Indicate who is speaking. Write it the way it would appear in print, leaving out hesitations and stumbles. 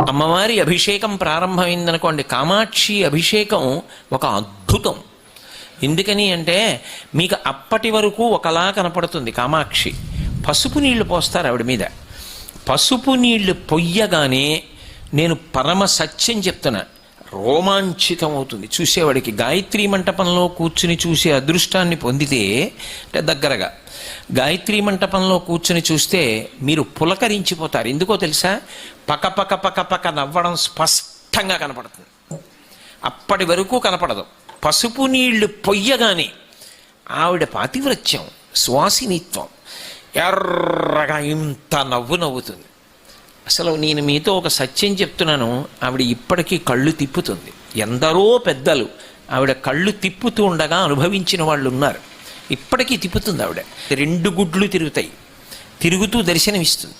Speaker 1: అమ్మవారి అభిషేకం ప్రారంభమైందనుకోండి, కామాక్షి అభిషేకం ఒక అద్భుతం. ఎందుకని అంటే మీకు అప్పటి వరకు ఒకలా కనపడుతుంది కామాక్షి. పసుపు నీళ్లు పోస్తారు ఆవిడ మీద. పసుపు నీళ్లు పొయ్యగానే నేను పరమ సత్యం చెప్తున్నా, రోమాంచితం అవుతుంది చూసేవాడికి. గాయత్రీ మంటపంలో కూర్చుని చూసే అదృష్టాన్ని పొందితే, అంటే దగ్గరగా గాయత్రీ మంటపంలో కూర్చుని చూస్తే మీరు పులకరించిపోతారు. ఎందుకో తెలుసా? పక పక పక పక నవ్వడం స్పష్టంగా కనపడుతుంది. అప్పటి వరకు కనపడదు. పసుపు నీళ్లు పొయ్యగానే ఆవిడ పాతివ్రత్యం, సువాసినిత్వం, ఎర్రగా ఇంత నవ్వు నవ్వుతుంది. అసలు నేను మీతో ఒక సత్యం చెప్తున్నాను, ఆవిడ ఇప్పటికీ కళ్ళు తిప్పుతుంది. ఎందరో పెద్దలు ఆవిడ కళ్ళు తిప్పుతూ ఉండగా అనుభవించిన వాళ్ళు ఉన్నారు. ఇప్పటికీ తిప్పుతుంది ఆవిడ. 2 గుడ్లు తిరుగుతాయి, తిరుగుతూ దర్శనమిస్తుంది.